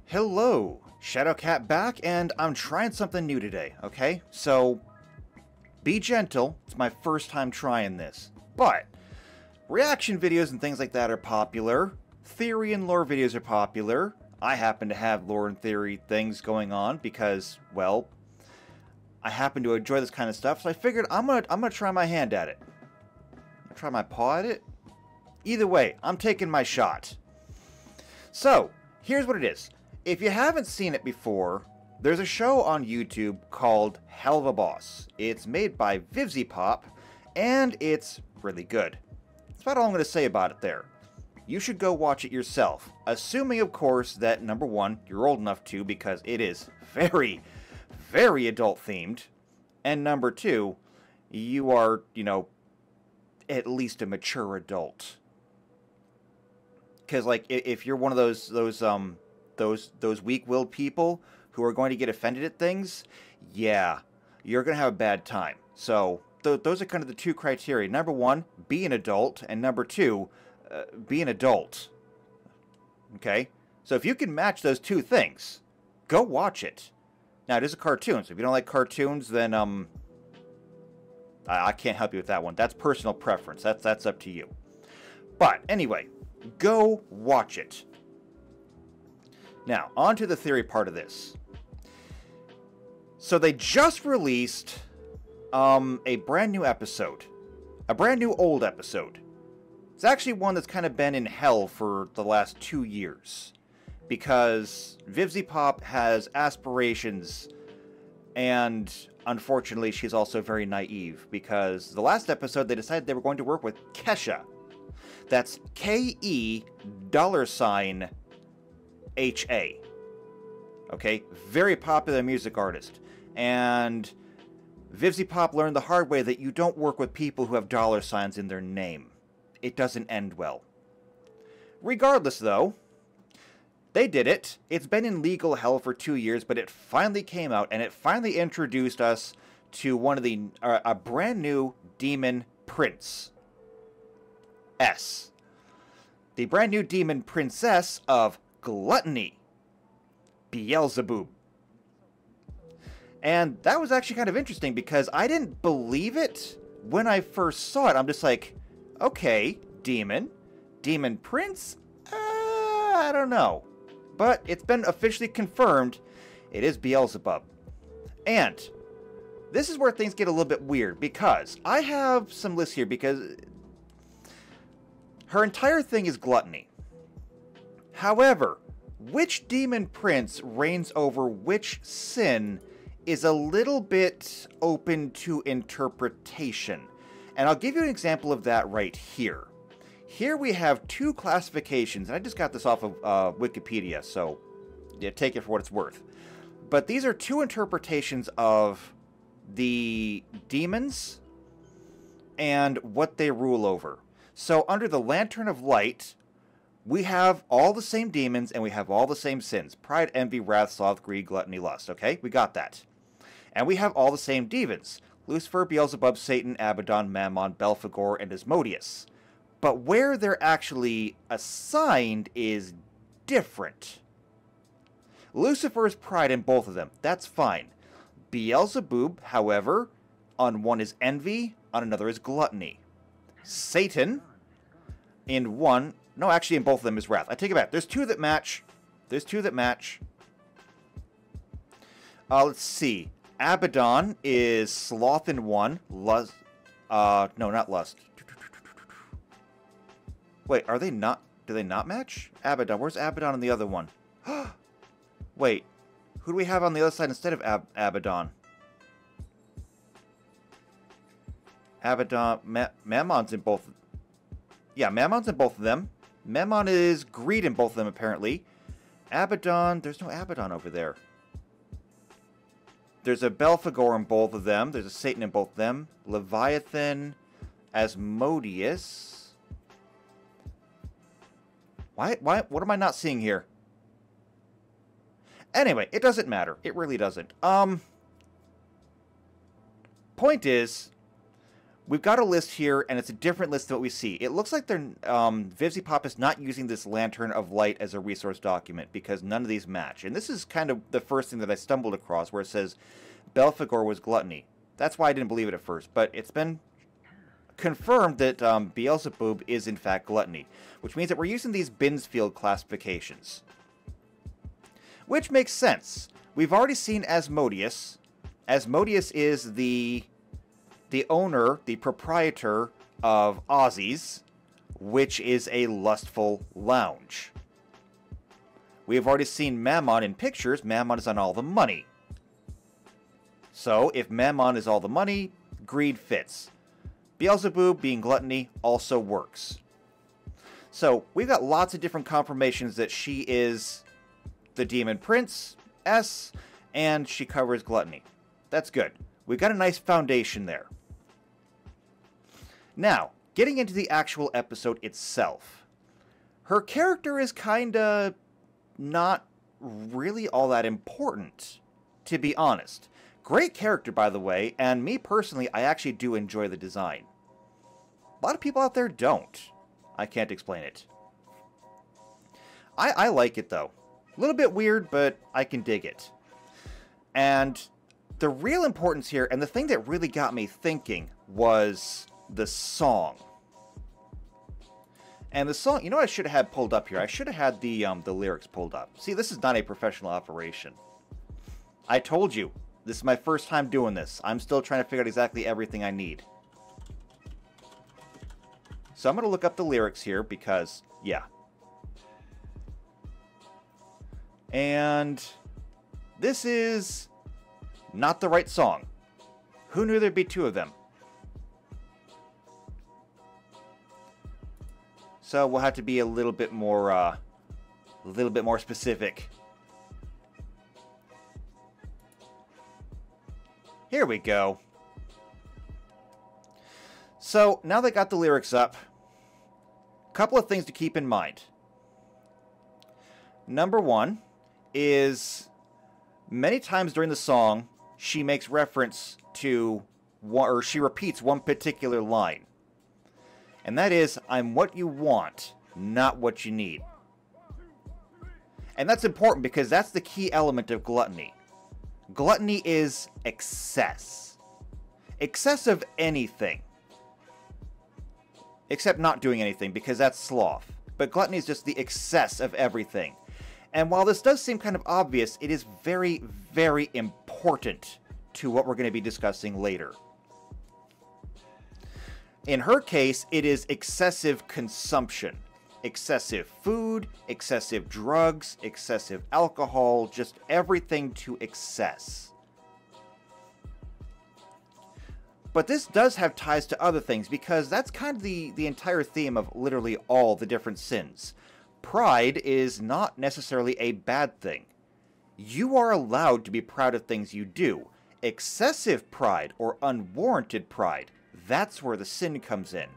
Hello, Shadowcat back, and I'm trying something new today, okay? So, be gentle, it's my first time trying this. But, reaction videos and things like that are popular, theory and lore videos are popular. I happen to have lore and theory things going on because, well, I happen to enjoy this kind of stuff, so I figured I'm gonna try my hand at it. Try my paw at it? Either way, I'm taking my shot. So, here's what it is. If you haven't seen it before, there's a show on YouTube called Helluva. It's made by Beelzejuice, and it's really good. That's about all I'm going to say about it there. You should go watch it yourself, assuming, of course, that, number one, you're old enough to, because it is very, very adult-themed, and number two, you are, at least a mature adult. Because, like, if you're one of those weak-willed people who are going to get offended at things, yeah, you're going to have a bad time. So, those are kind of the two criteria. Number one, be an adult, and number two, be an adult. Okay? So if you can match those two things, go watch it. Now, it is a cartoon, so if you don't like cartoons, then, I can't help you with that one. That's personal preference. That's up to you. But, anyway, go watch it. Now, on to the theory part of this. So they just released a brand new episode. A brand new old episode. It's actually one that's kind of been in hell for the last 2 years. Because Beelzejuice has aspirations, and unfortunately she's also very naive. Because the last episode they decided they were going to work with Kesha. That's K-E$HA. Okay, very popular music artist. And Beelzejuice learned the hard way that you don't work with people who have dollar signs in their name. It doesn't end well. Regardless, though, they did it. It's been in legal hell for 2 years, but it finally came out, and it finally introduced us to one of a brand new demon prince. The brand new demon princess of gluttony, Beelzebub. And that was actually kind of interesting because I didn't believe it when I first saw it. I'm just like, okay, demon prince? I don't know. But it's been officially confirmed it is Beelzebub. And this is where things get a little bit weird because I have some lists here because her entire thing is gluttony. However, which demon prince reigns over which sin is a little bit open to interpretation. And I'll give you an example of that right here. Here we have two classifications, and I just got this off of Wikipedia, so yeah, take it for what it's worth. But these are two interpretations of the demons and what they rule over. So under the Lantern of Light, we have all the same demons and we have all the same sins. Pride, envy, wrath, sloth, greed, gluttony, lust. Okay, we got that. And we have all the same demons. Lucifer, Beelzebub, Satan, Abaddon, Mammon, Belphegor, and Asmodeus. But where they're actually assigned is different. Lucifer is pride in both of them. That's fine. Beelzebub, however, on one is envy, on another is gluttony. Satan, in one... No, actually, in both of them is wrath. I take it back. There's two that match. Let's see. Abaddon is sloth in one. Lust... no, not lust. Wait, are they not... Do they not match? Abaddon. Where's Abaddon on the other one? Wait. Who do we have on the other side instead of Abaddon? Abaddon... Mammon's in both... Yeah, Mammon's in both of them. Mammon is greed in both of them, apparently. Abaddon... There's no Abaddon over there. There's a Belphegor in both of them. There's a Satan in both of them. Leviathan... Asmodeus... Why? What am I not seeing here? Anyway, it doesn't matter. It really doesn't. Point is... we've got a list here, and it's a different list than what we see. It looks like they're Vivziepop is not using this Lantern of Light as a resource document because none of these match. And this is kind of the first thing that I stumbled across, where it says Belphegor was gluttony. That's why I didn't believe it at first, but it's been confirmed that Beelzebub is in fact gluttony, which means that we're using these Binsfield classifications. Which makes sense. We've already seen Asmodeus. Asmodeus is the owner, the proprietor of Ozzy's, which is a lustful lounge. We have already seen Mammon in pictures. Mammon is on all the money. So, if Mammon is all the money, greed fits. Beelzebub being gluttony also works. So, we've got lots of different confirmations that she is the Demon Prince, S, and she covers gluttony. That's good. We've got a nice foundation there. Now, getting into the actual episode itself. Her character is kinda not really all that important, to be honest. Great character, by the way, and me personally, I actually do enjoy the design. A lot of people out there don't. I can't explain it. I like it, though. A little bit weird, but I can dig it. And the real importance here, and the thing that really got me thinking, was the song. And the song, you know what I should have had pulled up here? I should have had the lyrics pulled up. See, this is not a professional operation. I told you. This is my first time doing this. I'm still trying to figure out exactly everything I need. So I'm going to look up the lyrics here because, yeah. And this is not the right song. Who knew there'd be two of them? So we'll have to be a little bit more specific. Here we go. So, now that I got the lyrics up, a couple of things to keep in mind. Number one is, many times during the song, she makes reference to, or she repeats one particular line. And that is, I'm what you want, not what you need. And that's important because that's the key element of gluttony. Gluttony is excess. Excess of anything. Except not doing anything, because that's sloth. But gluttony is just the excess of everything. And while this does seem kind of obvious, it is very, very important to what we're going to be discussing later. In her case, it is excessive consumption. Excessive food, excessive drugs, excessive alcohol, just everything to excess. But this does have ties to other things, because that's kind of the entire theme of literally all the different sins. Pride is not necessarily a bad thing. You are allowed to be proud of things you do. Excessive pride or unwarranted pride, that's where the sin comes in.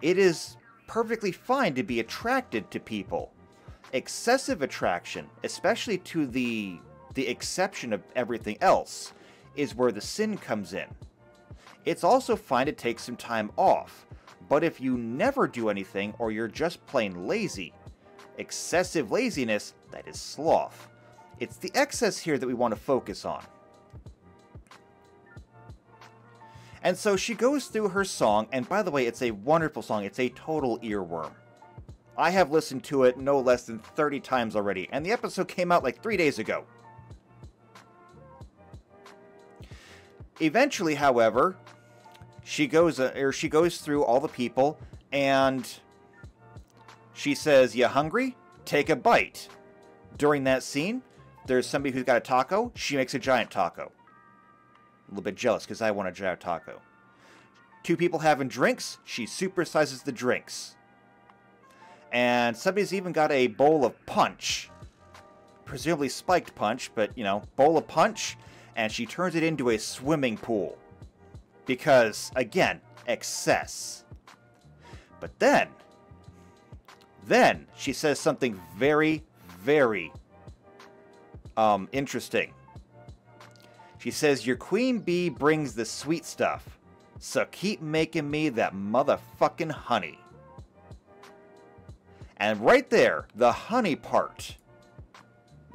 It is perfectly fine to be attracted to people. Excessive attraction, especially to the exception of everything else, is where the sin comes in. It's also fine to take some time off, but if you never do anything or you're just plain lazy, excessive laziness, that is sloth. It's the excess here that we want to focus on. And so she goes through her song, and by the way, it's a wonderful song. It's a total earworm. I have listened to it no less than 30 times already, and the episode came out like 3 days ago. Eventually, however, she goes through all the people, and she says, "You hungry? Take a bite." During that scene, there's somebody who's got a taco. She makes a giant taco. A little bit jealous because I want a giant taco. Two people having drinks. She supersizes the drinks. And somebody's even got a bowl of punch. Presumably spiked punch, but, you know, bowl of punch. And she turns it into a swimming pool. Because, again, excess. But then she says something very, very interesting. She says, "Your queen bee brings the sweet stuff. So keep making me that motherfucking honey. And right there, the honey part.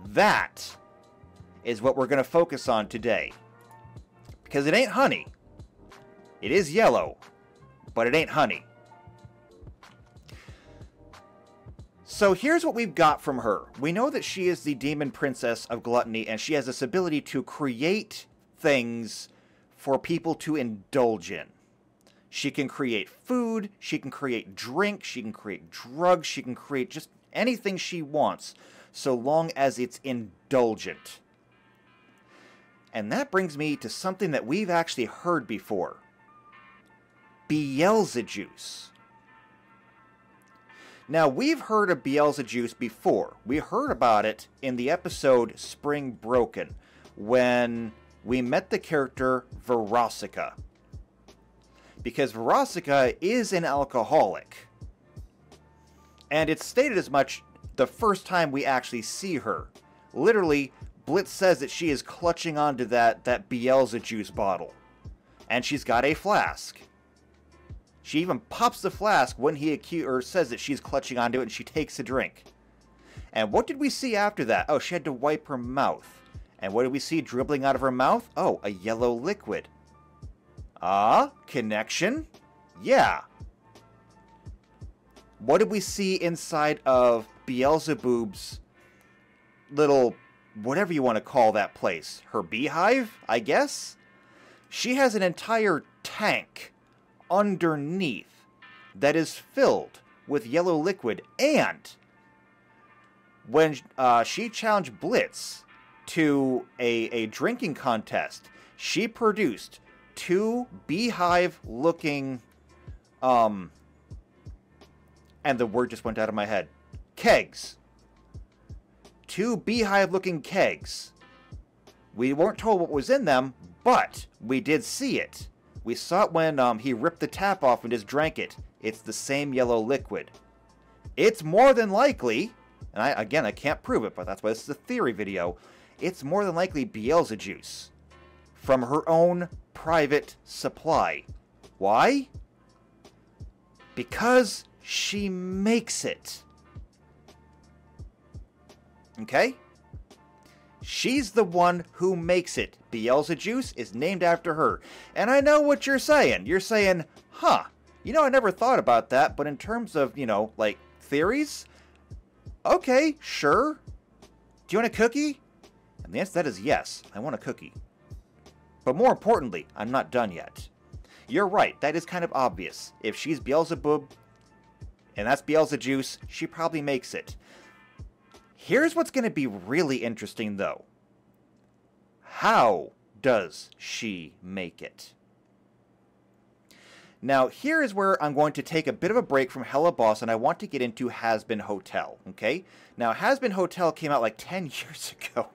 That is what we're going to focus on today. Because it ain't honey. It is yellow, but it ain't honey. So here's what we've got from her. We know that she is the demon princess of gluttony, and she has this ability to create things for people to indulge in. She can create food, she can create drink, she can create drugs, she can create just anything she wants, so long as it's indulgent. And that brings me to something that we've actually heard before. Beelzejuice. Now, we've heard of Beelzejuice before. We heard about it in the episode Spring Broken, when we met the character Verosica. Because Verosica is an alcoholic. And it's stated as much the first time we actually see her. Literally, Blitz says that she is clutching onto that Beelzejuice bottle. And she's got a flask. She even pops the flask when he says that she's clutching onto it, and she takes a drink. And what did we see after that? Oh, she had to wipe her mouth. And what did we see dribbling out of her mouth? Oh, a yellow liquid. Ah, connection? Yeah. What did we see inside of Beelzebub's little, whatever you want to call that place? Her beehive, I guess? She has an entire tank underneath that is filled with yellow liquid, and when she challenged Blitz to a drinking contest, she produced 2 beehive-looking, and the word just went out of my head, kegs. 2 beehive-looking kegs. We weren't told what was in them, but we did see it. We saw it when he ripped the tap off and just drank it. It's the same yellow liquid. It's more than likely, and I can't prove it, but that's why this is a theory video, it's more than likely Beelzejuice from her own private supply. Why? Because she makes it. Okay? She's the one who makes it. Beelzejuice is named after her. And I know what you're saying. You're saying, huh, you know, I never thought about that, but in terms of, you know, like, theories, okay, sure. Do you want a cookie? And the answer to that is yes, I want a cookie. But more importantly, I'm not done yet. You're right, that is kind of obvious. If she's Beelzebub, and that's Beelzejuice, she probably makes it. Here's what's going to be really interesting, though. How does she make it? Now, here is where I'm going to take a bit of a break from Helluva Boss, and I want to get into Has-Been Hotel, okay? Now, Has-Been Hotel came out like 10 years ago.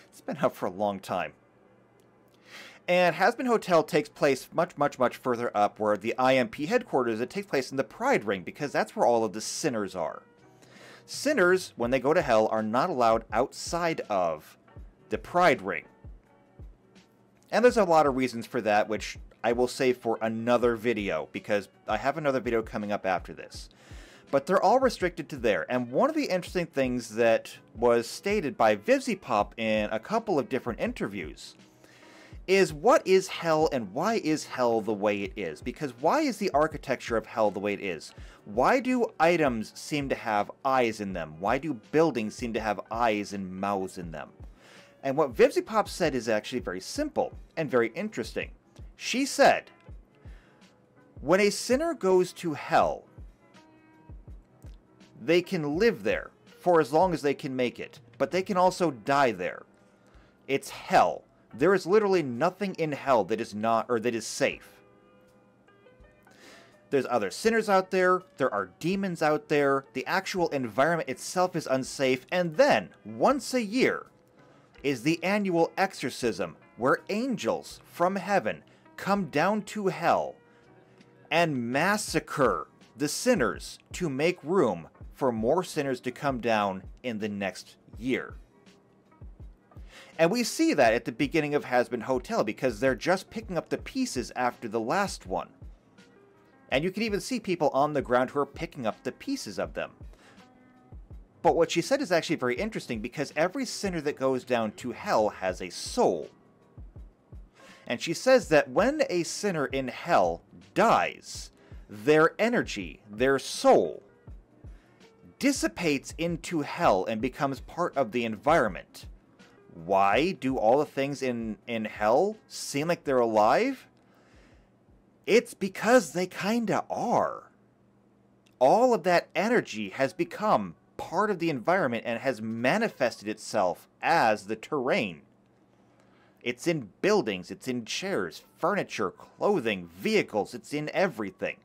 It's been out for a long time. And Has-Been Hotel takes place much, much, much further up, where the IMP headquarters, it takes place in the Pride Ring, because that's where all of the sinners are. Sinners, when they go to hell, are not allowed outside of the Pride Ring. And there's a lot of reasons for that, which I will save for another video, because I have another video coming up after this. But they're all restricted to there. And one of the interesting things that was stated by Beelzepop in a couple of different interviews is, what is hell and why is hell the way it is? Because why is the architecture of hell the way it is? Why do items seem to have eyes in them? Why do buildings seem to have eyes and mouths in them? And what Beelzepop said is actually very simple and very interesting. She said, when a sinner goes to hell, they can live there for as long as they can make it, but they can also die there. It's hell. There is literally nothing in hell that is not, or that is safe. There's other sinners out there, there are demons out there, the actual environment itself is unsafe, and then, once a year, is the annual exorcism, where angels from heaven come down to hell and massacre the sinners to make room for more sinners to come down in the next year. And we see that at the beginning of Hazbin Hotel because they're just picking up the pieces after the last one. And you can even see people on the ground who are picking up the pieces of them. But what she said is actually very interesting because every sinner that goes down to hell has a soul. And she says that when a sinner in hell dies, their energy, their soul, dissipates into hell and becomes part of the environment. Why do all the things in hell seem like they're alive? It's because they kinda are. All of that energy has become part of the environment and has manifested itself as the terrain. It's in buildings, it's in chairs, furniture, clothing, vehicles, it's in everything.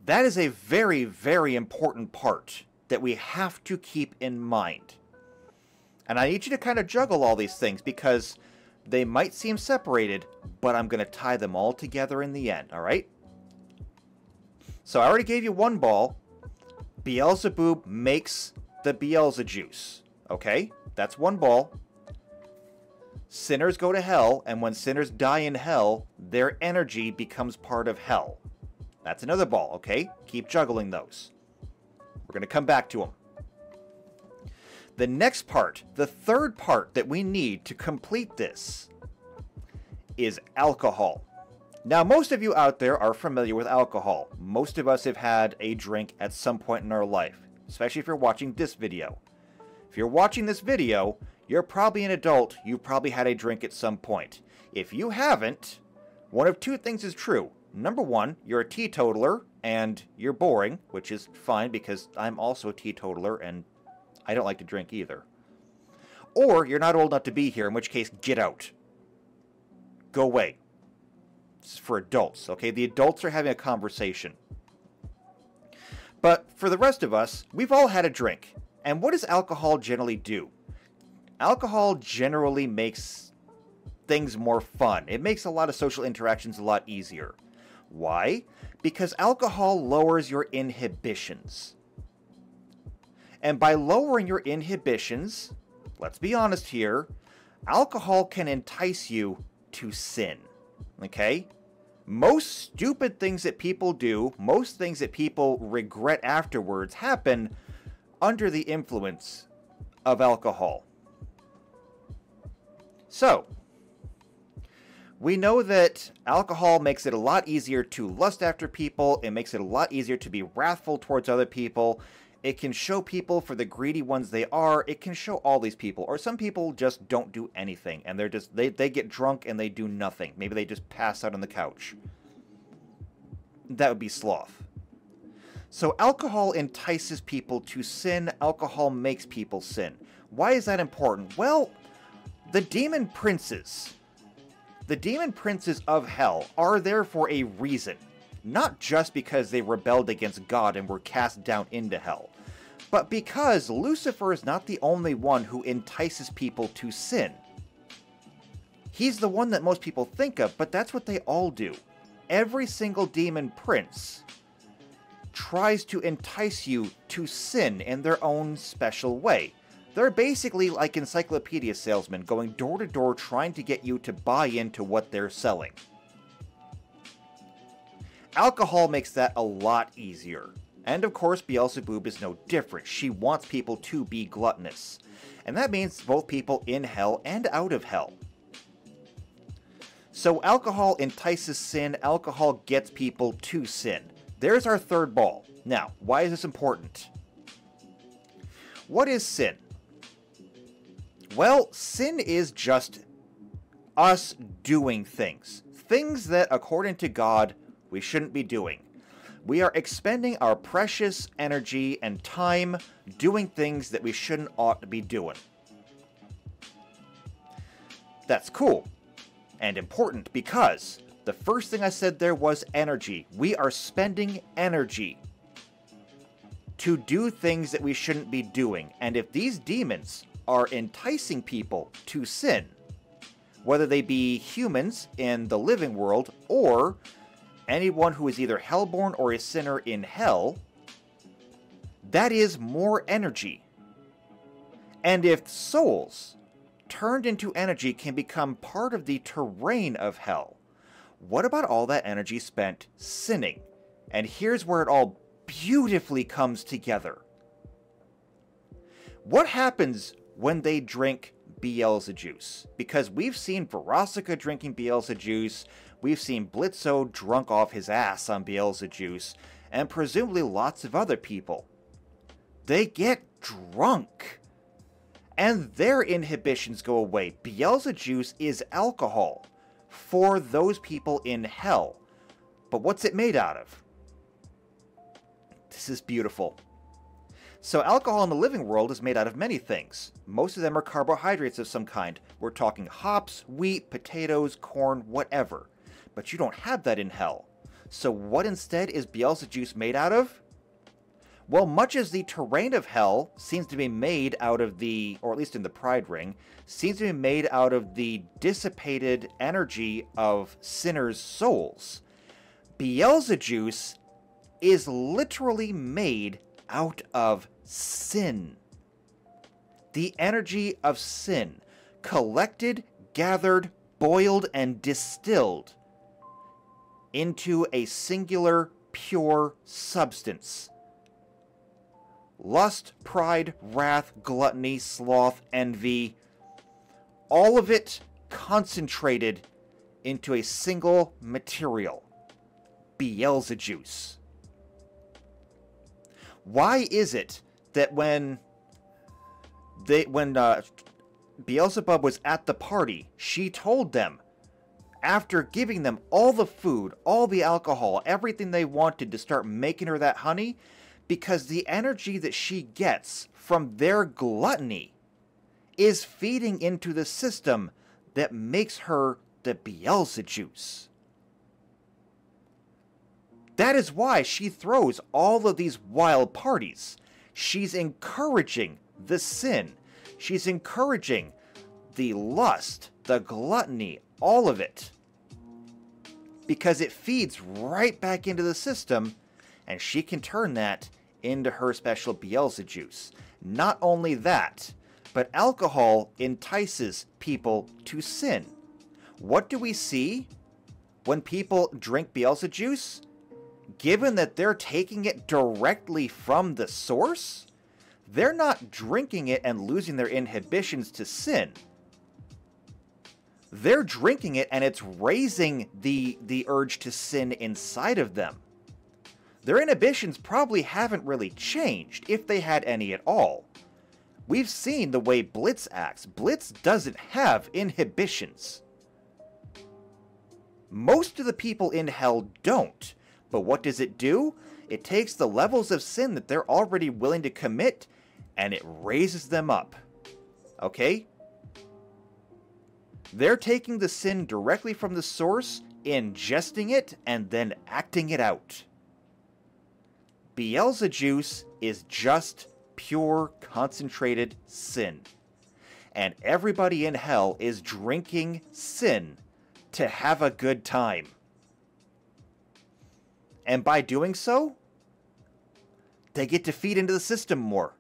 That is a very, very important part that we have to keep in mind. And I need you to kind of juggle all these things because they might seem separated, but I'm going to tie them all together in the end, alright? So I already gave you one ball. Beelzebub makes the Beelzejuice, okay? That's one ball. Sinners go to hell, and when sinners die in hell, their energy becomes part of hell. That's another ball, okay? Keep juggling those. We're going to come back to them. The next part, the third part that we need to complete this, is alcohol. Now, most of you out there are familiar with alcohol. Most of us have had a drink at some point in our life, especially if you're watching this video. If you're watching this video, you're probably an adult. You've probably had a drink at some point. If you haven't, one of two things is true. Number one, you're a teetotaler, and you're boring, which is fine because I'm also a teetotaler, and I don't like to drink either. Or you're not old enough to be here, in which case, get out. Go away. This is for adults, okay? The adults are having a conversation. But for the rest of us, we've all had a drink. And what does alcohol generally do? Alcohol generally makes things more fun. It makes a lot of social interactions a lot easier. Why? Because alcohol lowers your inhibitions. And by lowering your inhibitions, let's be honest here, alcohol can entice you to sin. Okay? Most stupid things that people do, most things that people regret afterwards, happen under the influence of alcohol. So, we know that alcohol makes it a lot easier to lust after people. It makes it a lot easier to be wrathful towards other people. It can show people for the greedy ones they are. It can show all these people. Or some people just don't do anything. And they're just they get drunk and they do nothing. Maybe they just pass out on the couch. That would be sloth. So alcohol entices people to sin. Alcohol makes people sin. Why is that important? Well, the demon princes of hell are there for a reason. Not just because they rebelled against God and were cast down into hell, but because Lucifer is not the only one who entices people to sin. He's the one that most people think of, but that's what they all do. Every single demon prince tries to entice you to sin in their own special way. They're basically like encyclopedia salesmen going door to door trying to get you to buy into what they're selling. Alcohol makes that a lot easier. And of course, Beelzebub is no different. She wants people to be gluttonous. And that means both people in hell and out of hell. So alcohol entices sin, alcohol gets people to sin. There's our third ball. Now, why is this important? What is sin? Well, sin is just us doing things. Things that, according to God, we shouldn't be doing. We are expending our precious energy and time doing things that we shouldn't ought to be doing. That's cool and important because the first thing I said there was energy. We are spending energy to do things that we shouldn't be doing. And if these demons are enticing people to sin, whether they be humans in the living world or anyone who is either hellborn or a sinner in hell, that is more energy. And if souls turned into energy can become part of the terrain of hell, what about all that energy spent sinning? And here's where it all beautifully comes together. What happens when they drink Beelzejuice? Because we've seen Verosika drinking Beelzejuice, we've seen Blitzo drunk off his ass on Beelzejuice, and presumably lots of other people. They get drunk, and their inhibitions go away. Beelzejuice is alcohol for those people in hell. But what's it made out of? This is beautiful. So alcohol in the living world is made out of many things. Most of them are carbohydrates of some kind. We're talking hops, wheat, potatoes, corn, whatever. But you don't have that in hell. So what instead is Beelzejuice made out of? Well, much as the terrain of hell seems to be made out of the, or at least in the Pride Ring, seems to be made out of the dissipated energy of sinners' souls, Beelzejuice is literally made out of sin. The energy of sin, collected, gathered, boiled, and distilled into a singular, pure substance. Lust, pride, wrath, gluttony, sloth, envy, all of it concentrated into a single material, Beelzejuice. Why is it that when Beelzebub was at the party, she told them, after giving them all the food, all the alcohol, everything they wanted, to start making her that honey, because the energy that she gets from their gluttony is feeding into the system that makes her the Beelzejuice. That is why she throws all of these wild parties. She's encouraging the sin. She's encouraging the lust, the gluttony, all of it. Because it feeds right back into the system, and she can turn that into her special Beelzejuice. Not only that, but alcohol entices people to sin. What do we see when people drink Beelzejuice? Given that they're taking it directly from the source, they're not drinking it and losing their inhibitions to sin. They're drinking it and it's raising the urge to sin inside of them. Their inhibitions probably haven't really changed, if they had any at all. We've seen the way Blitz acts. Blitz doesn't have inhibitions. Most of the people in hell don't. But what does it do? It takes the levels of sin that they're already willing to commit, and it raises them up. Okay? They're taking the sin directly from the source, ingesting it, and then acting it out. Beelzejuice is just pure, concentrated sin. And everybody in hell is drinking sin to have a good time. And by doing so, they get to feed into the system more.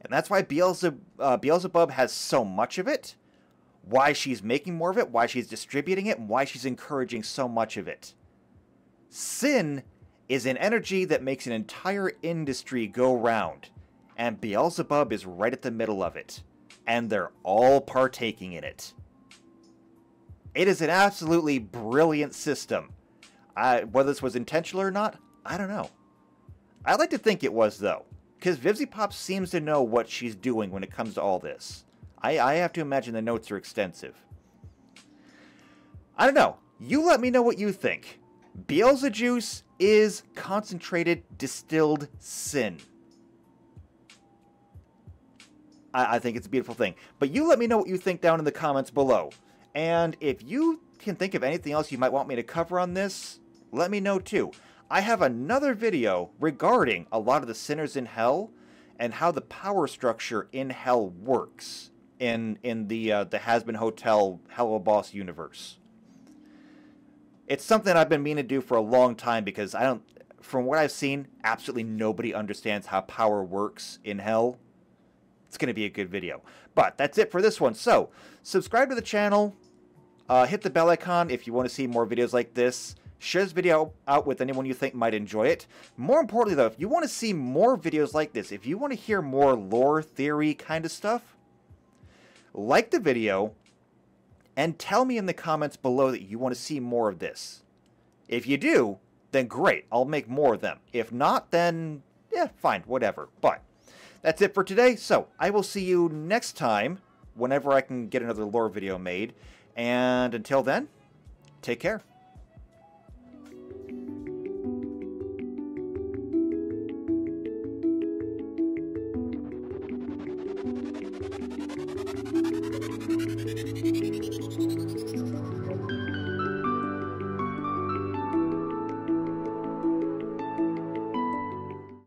And that's why Beelzebub has so much of it, why she's making more of it, why she's distributing it, and why she's encouraging so much of it. Sin is an energy that makes an entire industry go round, and Beelzebub is right at the middle of it, and they're all partaking in it. It is an absolutely brilliant system. Whether this was intentional or not, I don't know. I like to think it was, though, because Vivzipop seems to know what she's doing when it comes to all this. I have to imagine the notes are extensive. I don't know. You let me know what you think. Beelzejuice is concentrated, distilled sin. I think it's a beautiful thing. But you let me know what you think down in the comments below. And if you can think of anything else you might want me to cover on this, let me know too. I have another video regarding a lot of the sinners in hell and how the power structure in hell works in the Has-Been Hotel Hello Boss universe. It's something I've been meaning to do for a long time because from what I've seen, absolutely nobody understands how power works in hell. it's going to be a good video. But that's it for this one. So, subscribe to the channel. Hit the bell icon if you want to see more videos like this. Share this video out with anyone you think might enjoy it. More importantly, though, if you want to see more videos like this, if you want to hear more lore theory kind of stuff, like the video and tell me in the comments below that you want to see more of this. If you do, then great, I'll make more of them. If not, then, yeah, fine, whatever. But that's it for today, so I will see you next time, whenever I can get another lore video made. And until then, take care.